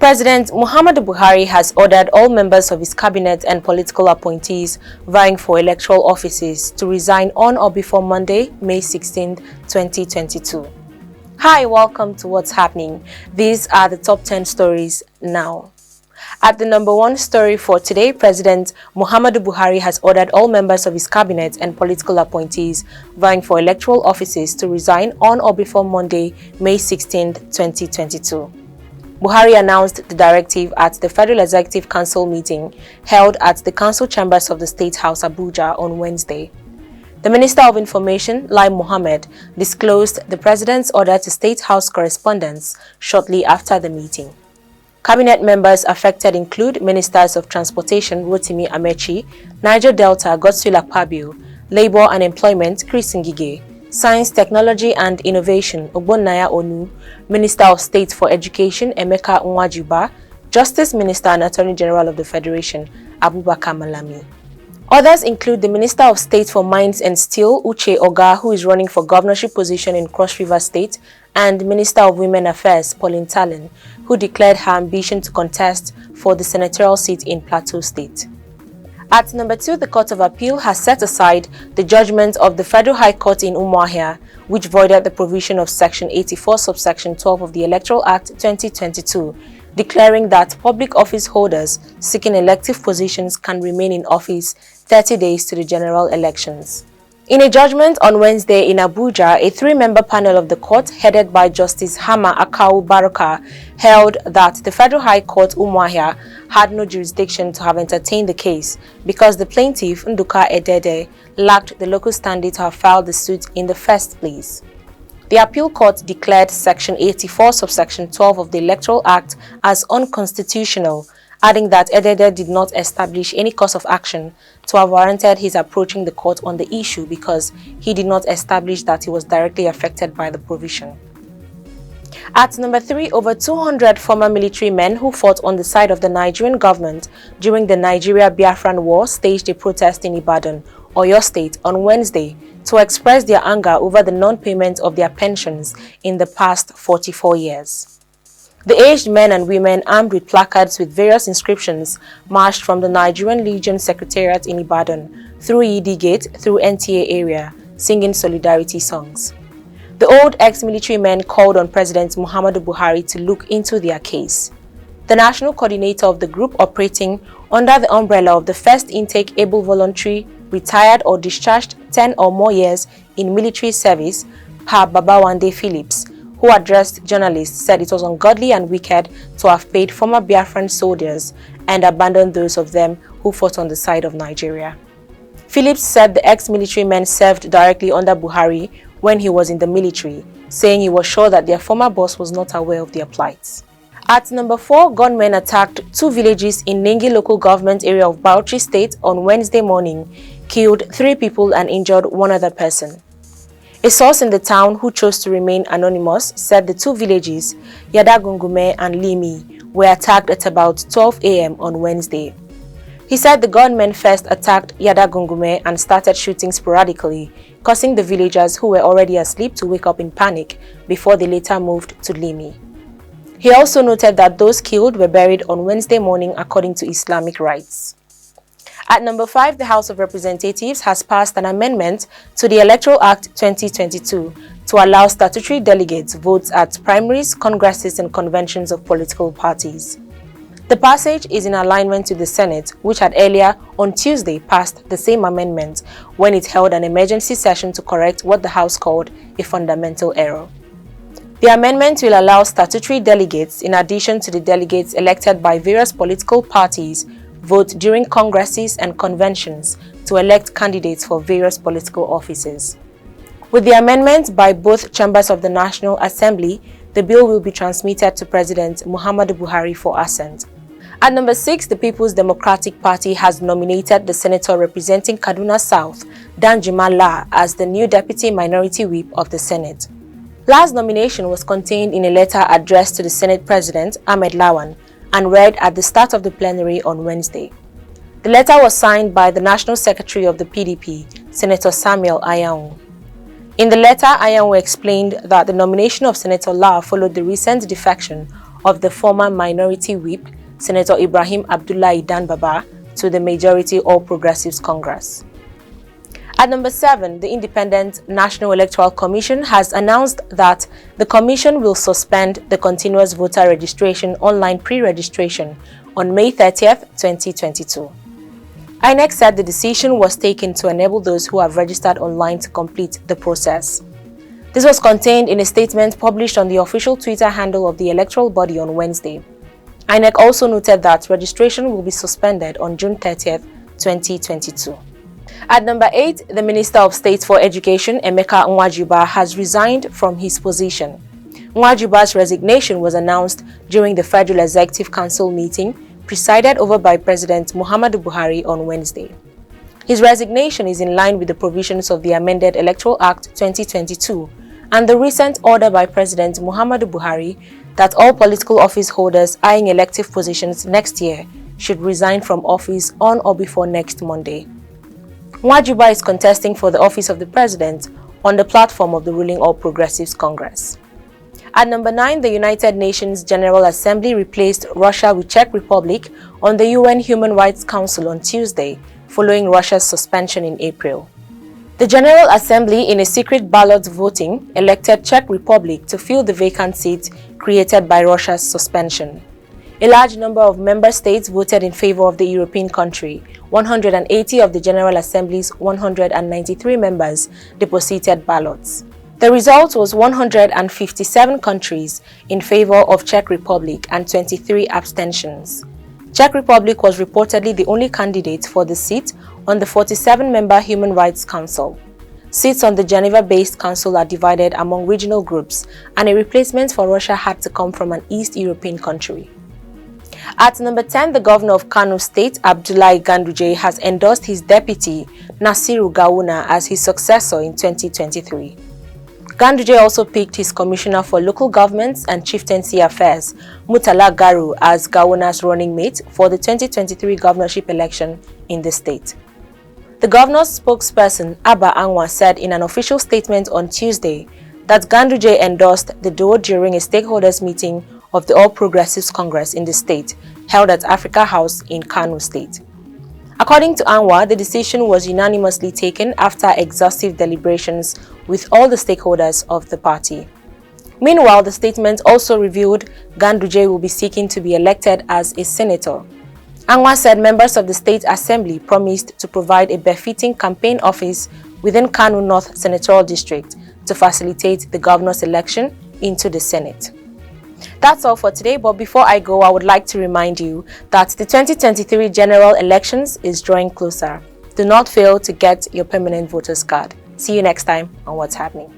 President Muhammadu Buhari has ordered all members of his cabinet and political appointees vying for electoral offices to resign on or before Monday, May 16, 2022. Hi, welcome to What's Happening. These are the top 10 stories now. At the number 1 story for today, President Muhammadu Buhari has ordered all members of his cabinet and political appointees vying for electoral offices to resign on or before Monday, May 16, 2022. Buhari announced the directive at the Federal Executive Council meeting held at the Council Chambers of the State House, Abuja, on Wednesday. The Minister of Information, Lai Mohammed, disclosed the President's order to State House correspondents shortly after the meeting. Cabinet members affected include Ministers of Transportation, Rotimi Amechi, Niger Delta, Godswill Akpabio, Labour and Employment, Chris Ngige, Science, Technology and Innovation, Ogbonnaya Onu, Minister of State for Education, Emeka Nwajuba, Justice Minister and Attorney General of the Federation, Abubakar Malami. Others include the Minister of State for Mines and Steel, Uche Oga, who is running for governorship position in Cross River State, and Minister of Women Affairs, Pauline Talon, who declared her ambition to contest for the senatorial seat in Plateau State. At number 2, the Court of Appeal has set aside the judgment of the Federal High Court in Umuahia, which voided the provision of Section 84, subsection 12 of the Electoral Act 2022, declaring that public office holders seeking elective positions can remain in office 30 days to the general elections. In a judgment on Wednesday in Abuja, a 3-member panel of the court, headed by Justice Hama Akau Baraka, held that the Federal High Court Umuahia had no jurisdiction to have entertained the case because the plaintiff, Nduka Edede, lacked the local standing to have filed the suit in the first place. The appeal court declared Section 84, subsection 12 of the Electoral Act as unconstitutional, adding that Edede did not establish any cause of action to have warranted his approaching the court on the issue because he did not establish that he was directly affected by the provision. At number 3, over 200 former military men who fought on the side of the Nigerian government during the Nigeria-Biafran War staged a protest in Ibadan, Oyo State, on Wednesday to express their anger over the non-payment of their pensions in the past 44 years. The aged men and women, armed with placards with various inscriptions, marched from the Nigerian Legion Secretariat in Ibadan through Yidi Gate through NTA area, singing solidarity songs. The old ex-military men called on President Muhammadu Buhari to look into their case. The national coordinator of the group operating under the umbrella of the First Intake Able Voluntary, Retired or Discharged 10 or more years in military service, Pa Babawande Phillips, who addressed journalists, said it was ungodly and wicked to have paid former Biafran soldiers and abandoned those of them who fought on the side of Nigeria. Phillips said the ex-military men served directly under Buhari when he was in the military, saying he was sure that their former boss was not aware of their plight. At number 4, gunmen attacked 2 villages in Nengi local government area of Bauchi State on Wednesday morning, killed 3 people and injured 1 other person. A source in the town who chose to remain anonymous said the 2 villages, Gunmen and Limi, were attacked at about 12 a.m. on Wednesday. He said the gunmen first attacked Gunmen and started shooting sporadically, causing the villagers who were already asleep to wake up in panic before they later moved to Limi. He also noted that those killed were buried on Wednesday morning according to Islamic rites. At number 5, the House of Representatives has passed an amendment to the Electoral Act 2022 to allow statutory delegates votes at primaries, congresses and conventions of political parties. The passage is in alignment to the Senate, which had earlier on Tuesday passed the same amendment when it held an emergency session to correct what the House called a fundamental error. The amendment will allow statutory delegates, in addition to the delegates elected by various political parties, vote during congresses and conventions to elect candidates for various political offices. With the amendment by both chambers of the National Assembly, the bill will be transmitted to President Muhammadu Buhari for assent. At number 6, the People's Democratic Party has nominated the senator representing Kaduna South, Danjuma La, as the new Deputy Minority Whip of the Senate. La's nomination was contained in a letter addressed to the Senate President, Ahmed Lawan, and read at the start of the plenary on Wednesday. The letter was signed by the National Secretary of the PDP, Senator Samuel Ayaun. In the letter, Ayaun explained that the nomination of Senator La followed the recent defection of the former minority whip, Senator Ibrahim Abdullahi Danbaba, to the majority All Progressives Congress. At number 7, the Independent National Electoral Commission has announced that the Commission will suspend the continuous voter registration online pre-registration on May 30th, 2022. INEC said the decision was taken to enable those who have registered online to complete the process. This was contained in a statement published on the official Twitter handle of the electoral body on Wednesday. INEC also noted that registration will be suspended on June 30th, 2022. At number 8, the Minister of State for Education, Emeka Nwajiba, has resigned from his position. Nwajiba's resignation was announced during the Federal Executive Council meeting presided over by President Muhammadu Buhari on Wednesday. His resignation is in line with the provisions of the amended Electoral Act 2022 and the recent order by President Muhammadu Buhari that all political office holders eyeing elective positions next year should resign from office on or before next Monday. Nwajiba is contesting for the office of the president on the platform of the ruling All Progressives Congress. At number 9, the United Nations General Assembly replaced Russia with Czech Republic on the UN Human Rights Council on Tuesday, following Russia's suspension in April. The General Assembly, in a secret ballot voting, elected Czech Republic to fill the vacant seat created by Russia's suspension. A large number of member states voted in favor of the European country. 180 of the General Assembly's 193 members deposited ballots. The result was 157 countries in favor of Czech Republic and 23 abstentions. Czech Republic was reportedly the only candidate for the seat on the 47-member Human Rights Council. Seats on the Geneva-based council are divided among regional groups, and a replacement for Russia had to come from an East European country. At number 10, the governor of Kano State, Abdullahi Ganduje, has endorsed his deputy, Nasiru Gawuna, as his successor in 2023. Ganduje also picked his commissioner for local governments and chieftaincy affairs, Murtala Garu, as Gawuna's running mate for the 2023 governorship election in the state. The governor's spokesperson, Abba Anwa, said in an official statement on Tuesday that Ganduje endorsed the duo during a stakeholders meeting of the All Progressives Congress in the state, held at Africa House in Kano State. According to Anwar, the decision was unanimously taken after exhaustive deliberations with all the stakeholders of the party. Meanwhile, the statement also revealed Ganduje will be seeking to be elected as a senator. Anwar said members of the State Assembly promised to provide a befitting campaign office within Kano North Senatorial District to facilitate the governor's election into the Senate. That's all for today, but before I go, I would like to remind you that the 2023 general elections is drawing closer. Do not fail to get your permanent voter's card. See you next time on What's Happening.